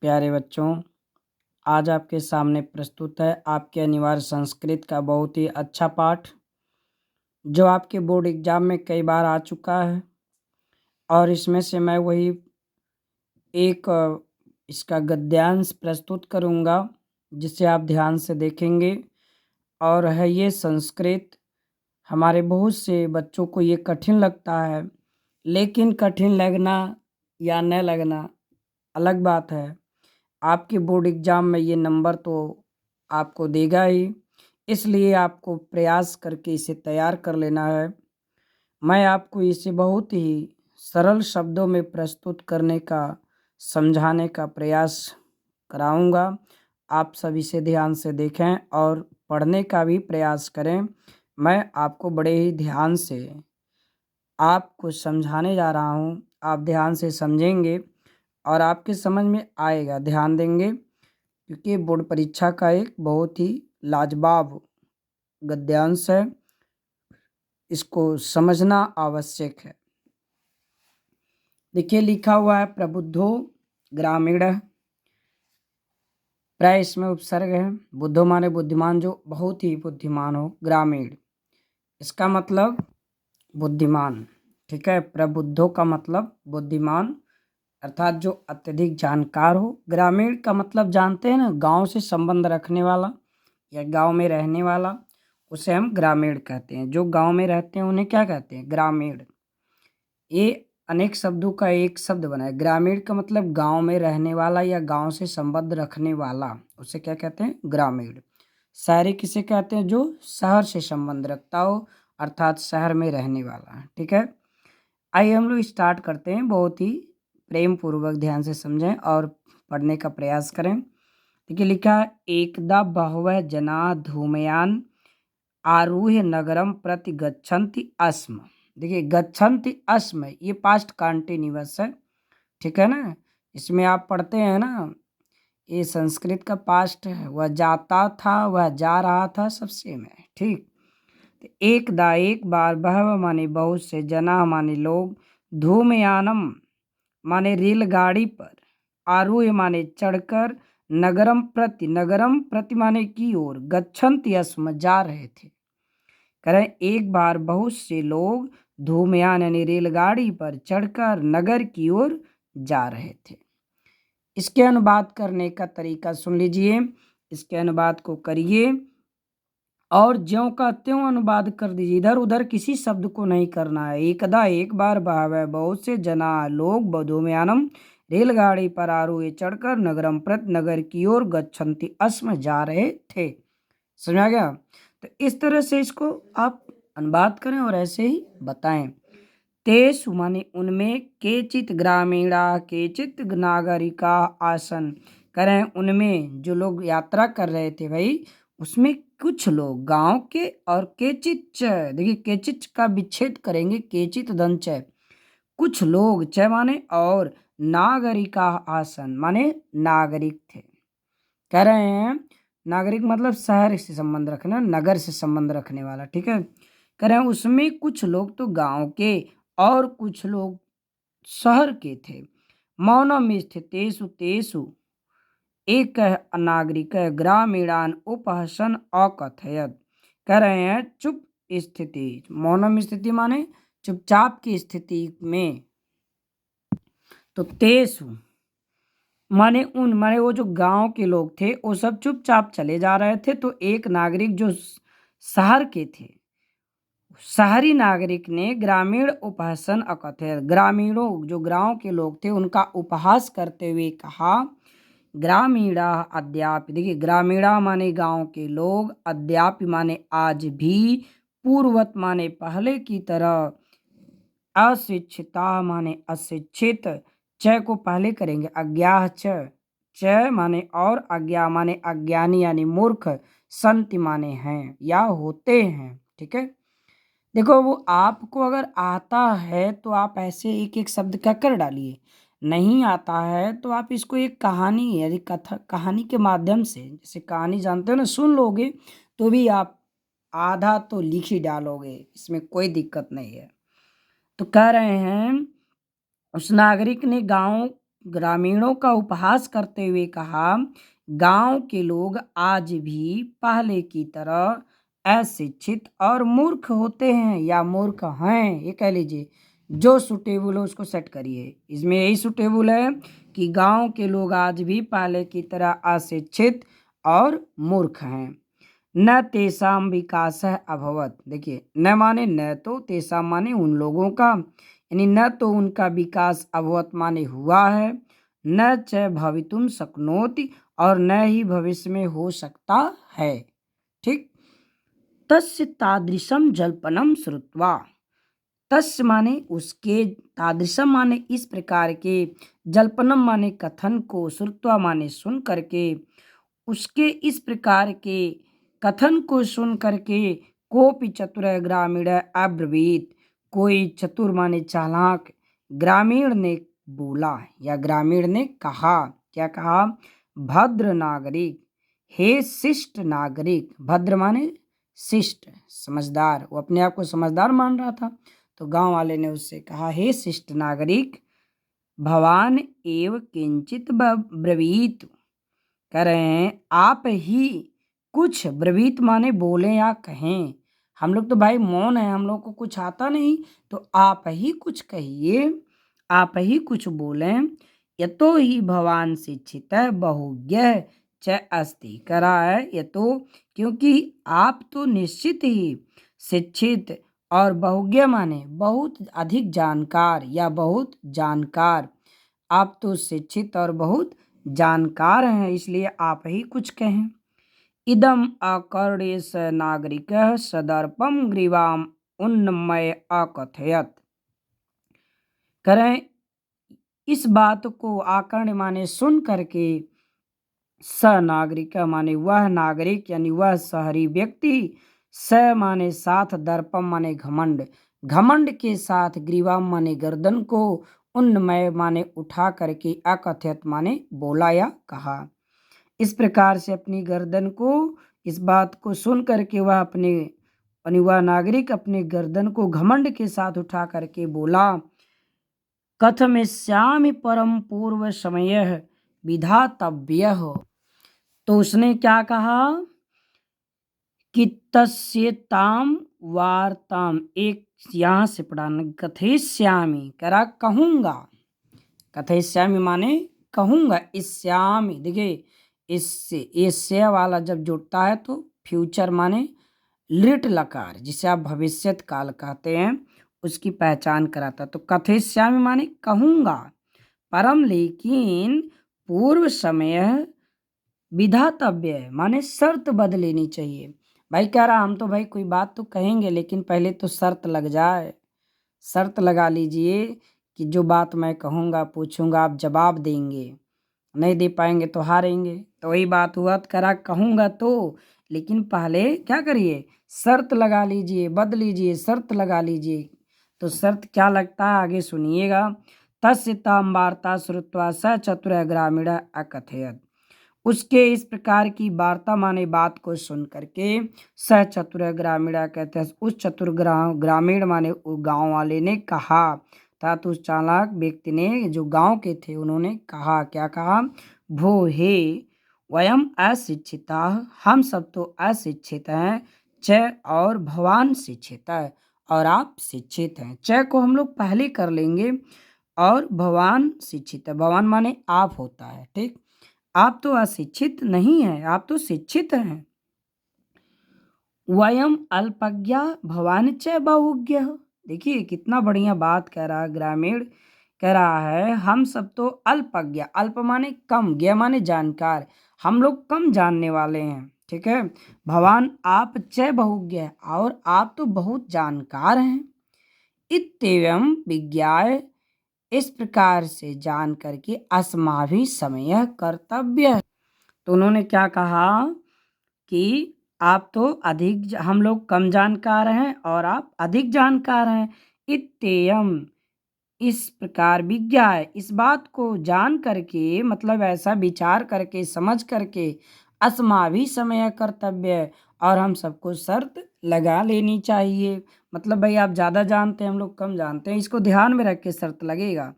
प्यारे बच्चों, आज आपके सामने प्रस्तुत है आपके अनिवार्य संस्कृत का बहुत ही अच्छा पाठ, जो आपके बोर्ड एग्जाम में कई बार आ चुका है। और इसमें से मैं वही एक इसका गद्यांश प्रस्तुत करूँगा, जिसे आप ध्यान से देखेंगे। और है ये संस्कृत। हमारे बहुत से बच्चों को ये कठिन लगता है, लेकिन कठिन लगना या न लगना अलग बात है। आपके बोर्ड एग्ज़ाम में ये नंबर तो आपको देगा ही, इसलिए आपको प्रयास करके इसे तैयार कर लेना है। मैं आपको इसे बहुत ही सरल शब्दों में प्रस्तुत करने का, समझाने का प्रयास कराऊंगा। आप सब इसे ध्यान से देखें और पढ़ने का भी प्रयास करें। मैं आपको बड़े ही ध्यान से आपको समझाने जा रहा हूँ। आप ध्यान से समझेंगे और आपके समझ में आएगा, ध्यान देंगे, क्योंकि बोर्ड परीक्षा का एक बहुत ही लाजवाब गद्यांश है। इसको समझना आवश्यक है। देखिए, लिखा हुआ है प्रबुद्धो ग्रामीण। प्राय इसमें उपसर्ग है। बुद्धो माने बुद्धिमान, जो बहुत ही बुद्धिमान हो। ग्रामीण इसका मतलब बुद्धिमान, ठीक है। प्रबुद्धो का मतलब बुद्धिमान, अर्थात जो अत्यधिक जानकार हो। ग्रामीण का मतलब जानते हैं ना, गांव से संबंध रखने वाला या गांव में रहने वाला, उसे हम ग्रामीण कहते हैं। जो गांव में रहते हैं उन्हें क्या कहते हैं? ग्रामीण। ये अनेक शब्दों का एक शब्द बना है। ग्रामीण का मतलब गांव में रहने वाला या गांव से संबंध रखने वाला, उसे क्या कहते हैं? ग्रामीण। शहरी किसे कहते हैं? जो शहर से संबंध रखता हो, अर्थात शहर में रहने वाला, ठीक है। आइए हम लोग स्टार्ट करते हैं। बहुत ही प्रेम पूर्वक ध्यान से समझें और पढ़ने का प्रयास करें। देखिए, लिखा है एकदा बहवः जना धूमयान आरूह्य नगरम प्रति गच्छन्ति अस्म। देखिए, गच्छन्ति अस्म, ये पास्ट कंटिन्यूअस है, ठीक है ना। इसमें आप पढ़ते हैं ना, ये संस्कृत का पास्ट है। वह जाता था, वह जा रहा था, सब सेम है, ठीक। तो एकदा एक बार, बहव माने बहुत से, जना माने लोग, धूमयानम माने रेलगाड़ी पर, आरूह्य माने चढ़कर, नगरम प्रति माने की ओर, गच्छन्ति अस्म जा रहे थे। करें एक बार बहुत से लोग धूमयान यानी रेलगाड़ी पर चढ़कर नगर की ओर जा रहे थे। इसके अनुवाद करने का तरीका सुन लीजिए। इसके अनुवाद को करिए और ज्यों का त्यों अनुवाद कर दीजिए। इधर उधर किसी शब्द को नहीं करना है। एकदा एक बार, बहवः बहुत से, जना लोग, धूमयानम रेलगाड़ी पर आरूह्य चढ़कर, नगरम प्रति नगर की ओर, गच्छन्ति अस्म जा रहे थे। समझ आ गया? तो इस तरह से इसको आप अनुवाद करें और ऐसे ही बताएं। तेषु माने उनमें, केचित ग्रामीणा केचित नागरिका आसन। करें उनमें जो लोग यात्रा कर रहे थे भाई, उसमें कुछ लोग गांव के, और केचित च, देखिए केचित का विच्छेद करेंगे, केचित दंच है। कुछ लोग, च माने और, नागरिका आसन माने नागरिक थे। कह रहे हैं नागरिक मतलब शहर से संबंध रखना, नगर से संबंध रखने वाला, ठीक है। कह रहे हैं उसमें कुछ लोग तो गांव के और कुछ लोग शहर के थे। मौनम स्थितेषु तेषु एक नागरिक ग्रामीणान उपहसन अकथयत। कह रहे हैं चुप स्थिति, मौनम स्थिति माने चुपचाप की स्थिति में। तो तेषु माने उन, माने वो जो गांव के लोग थे वो सब चुपचाप चले जा रहे थे। तो एक नागरिक जो शहर के थे, शहरी नागरिक ने ग्रामीण उपहासन अकथय, ग्रामीणों जो गांव के लोग थे उनका उपहास करते हुए कहा, ग्रामीणा अद्यापि। देखिए, ग्रामीणा माने गांव के लोग, अद्यापि माने आज भी, पूर्वत माने पहले की तरह, अशिक्षिता माने अशिक्षित, च को पहले करेंगे, अज्ञा च माने और, अज्ञा माने अज्ञानी यानी मूर्ख, संति माने हैं या होते हैं, ठीक है। देखो, वो आपको अगर आता है तो आप ऐसे एक एक शब्द क्या कर डालिए। नहीं आता है तो आप इसको एक कहानी यानी कथा, कहानी के माध्यम से, जैसे कहानी जानते हो ना, सुन लोगे तो भी आप आधा तो लिख ही डालोगे, इसमें कोई दिक्कत नहीं है। तो कह रहे हैं उस नागरिक ने गांव ग्रामीणों का उपहास करते हुए कहा, गांव के लोग आज भी पहले की तरह अशिक्षित और मूर्ख होते हैं या मूर्ख हैं, ये कह लीजिए। जो सुटेबल हो उसको सेट करिए। इसमें यही सुटेबल है कि गांव के लोग आज भी पहले की तरह अशिक्षित और मूर्ख हैं। न तेषां विकासः अभवत्, देखिए न माने न तो, तेषां माने उन लोगों का, यानी न तो उनका विकास अभवत माने हुआ है, न च भवितुम शक्नोति, और न ही भविष्य में हो सकता है। ठीक। तस्य तादृशम जल्पनम श्रुत्वा, तस्य माने उसके, तादृशम माने इस प्रकार के, जल्पनम माने कथन को, श्रुत्वा माने सुन करके, उसके इस प्रकार के कथन को सुन करके, कोपि चतुर ग्रामीण अब्रवीत, कोई चतुर माने चालाक ग्रामीण ने बोला या ग्रामीण ने कहा। क्या कहा? भद्र नागरिक, हे शिष्ट नागरिक। भद्र माने शिष्ट, समझदार। वो अपने आप को समझदार मान रहा था, तो गांव वाले ने उससे कहा, हे शिष्ट नागरिक, भवान एव किंचित ब्रवीत, कह रहे हैं आप ही कुछ, ब्रवीत माने बोले या कहें। हम लोग तो भाई मौन है, हम लोग को कुछ आता नहीं, तो आप ही कुछ कहिए, आप ही कुछ बोलें। यतो ही भवान शिक्षित बहुज्ञ च अस्ति, करा है यतो, क्योंकि आप तो निश्चित ही शिक्षित और बहुज्ञ माने बहुत अधिक जानकार या बहुत जानकार, आप तो शिक्षित और बहुत जानकार हैं, इसलिए आप ही कुछ कहें। इदम अकर्णे स नागरिक सदर्पम ग्रीवाम उन्नमय अकथयत, करें इस बात को आकर्ण माने सुन करके, स नागरिक माने वह नागरिक यानी वह शहरी व्यक्ति, स माने साथ, दर्पम माने घमंड, घमंड के साथ, ग्रीवाम माने गर्दन को, उन्नमय माने उठा करके, अकथयत माने बोला या कहा। इस प्रकार से अपनी गर्दन को, इस बात को सुन करके वह अपने, वह नागरिक अपने गर्दन को घमंड के साथ उठा करके बोला, कथमिष्यामि परम पूर्व समयः विधातव्यः। तो उसने क्या कहा कि तस्यताम वार्ताम, एक यहाँ से पढ़ाना, कथयिष्यामि करा कहूँगा, कथयिष्यामि माने कहूँगा, इष्यामि, देखिए इससे इससे वाला जब जुड़ता है तो फ्यूचर माने लिट लकार, जिसे आप भविष्यत काल कहते हैं, उसकी पहचान कराता। तो कथयिष्यामि माने कहूँगा, परम लेकिन, पूर्व समय विधातव्य माने शर्त बदल लेनी चाहिए। भाई कह रहा हम तो भाई कोई बात तो कहेंगे, लेकिन पहले तो शर्त लग जाए, शर्त लगा लीजिए कि जो बात मैं कहूँगा पूछूंगा आप जवाब देंगे, नहीं दे पाएंगे तो हारेंगे। तो वही बात हुआ, तो करा कहूँगा तो, लेकिन पहले क्या करिए, शर्त लगा लीजिए, बदल लीजिए, शर्त लगा लीजिए। तो शर्त क्या लगता है आगे सुनिएगा। तस्य ताम वार्ता श्रुत्वा स चतुर ग्रामीण अकथयत, उसके इस प्रकार की वार्ता माने बात को सुन करके, स चतुर ग्रामीण कहते हैं, उस चतुर ग्रामीण माने गांव वाले ने कहा, अर्थात उस चालाक व्यक्ति ने, जो गांव के थे, उन्होंने कहा, क्या कहा, भो हे वयम अशिक्षिता, हम सब तो अशिक्षित हैं, च और भवान शिक्षित है, और आप शिक्षित हैं। च को हम लोग पहले कर लेंगे, और भवान शिक्षित है, भवान माने आप होता है। ठीक, आप तो अशिक्षित नहीं हैं, आप तो शिक्षित हैं। वयम अल्पज्ञा भवान च बहुज्ञ, देखिए कितना बढ़िया बात कह रहा है ग्रामीण, कह रहा है हम सब तो अल्पज्ञ, अल्प माने कम, ज्ञ माने जानकार, हम लोग कम जानने वाले हैं। ठीक है, भवान आप च बहुज्ञ, और आप तो बहुत जानकार हैं। इत्येवं विज्ञाय, इस प्रकार से जान करके, अस्माभि समय कर्तव्य, तो उन्होंने क्या कहा कि आप तो अधिक, हम लोग कम जानकार हैं और आप अधिक जानकार हैं। इत्ययम, इस प्रकार, विज्ञा, इस बात को जान करके, मतलब ऐसा विचार करके, समझ करके, अस्माभि समय कर्तव्य, और हम सबको शर्त लगा लेनी चाहिए। मतलब भाई आप ज़्यादा जानते हैं, हम लोग कम जानते हैं, इसको ध्यान में रख के शर्त लगेगा।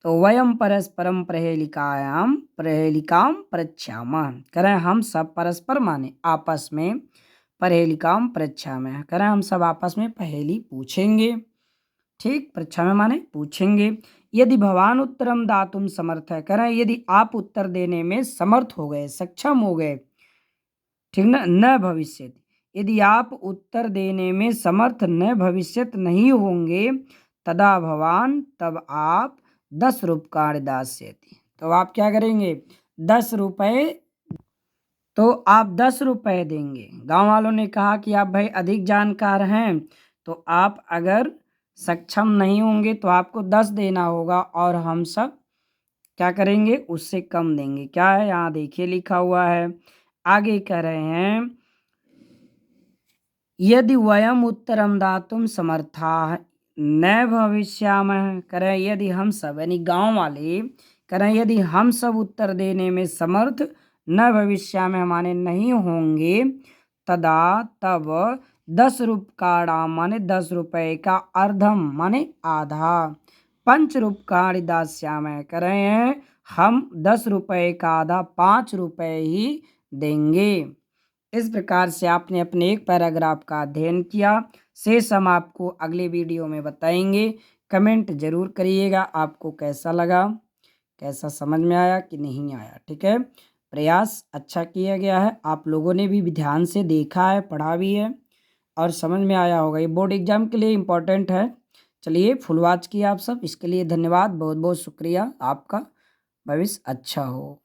तो वयम परस्परम प्रहेलिकाम पृच्छामः, करें हम सब परस्पर माने आपस में, प्रहेलिकाम पृच्छामः करें हम सब आपस में पहेली पूछेंगे। ठीक, पृच्छामः माने पूछेंगे। यदि भवान उत्तरम दातुम समर्थ है, करें यदि आप उत्तर देने में समर्थ हो गए, सक्षम हो गए, ठीक ना, न भविष्यति, यदि आप उत्तर देने में समर्थ न भविष्यत नहीं होंगे, तदा भवान, तब आप 10 रूपकाणि दास्यति, तो आप क्या करेंगे, 10 रुपए, तो आप 10 रुपए देंगे। गांव वालों ने कहा कि आप भाई अधिक जानकार हैं, तो आप अगर सक्षम नहीं होंगे तो आपको 10 देना होगा और हम सब क्या करेंगे, उससे कम देंगे। क्या है यहाँ देखिए लिखा हुआ है, आगे कह रहे हैं यदि वयम उत्तरम दातुम समर्था न भविष्यामः, करें यदि हम सब यानी गांव वाले करें यदि हम सब उत्तर देने में समर्थ न भविष्यामः माने नहीं होंगे, तदा तब 10 रूपकाणा माने 10 रुपए का अर्धम माने आधा, 5 रूपकाणि दास्यामः करें हम 10 रुपए का आधा 5 रुपए ही देंगे। इस प्रकार से आपने अपने एक पैराग्राफ का अध्ययन किया। शेष हम आपको अगले वीडियो में बताएंगे। कमेंट जरूर करिएगा आपको कैसा लगा, कैसा समझ में आया कि नहीं आया। ठीक है, प्रयास अच्छा किया गया है, आप लोगों ने भी ध्यान से देखा है, पढ़ा भी है और समझ में आया होगा। ये बोर्ड एग्जाम के लिए इम्पोर्टेंट है। चलिए फुल वॉच किया आप सब, इसके लिए धन्यवाद, बहुत बहुत शुक्रिया आपका। भविष्य अच्छा हो।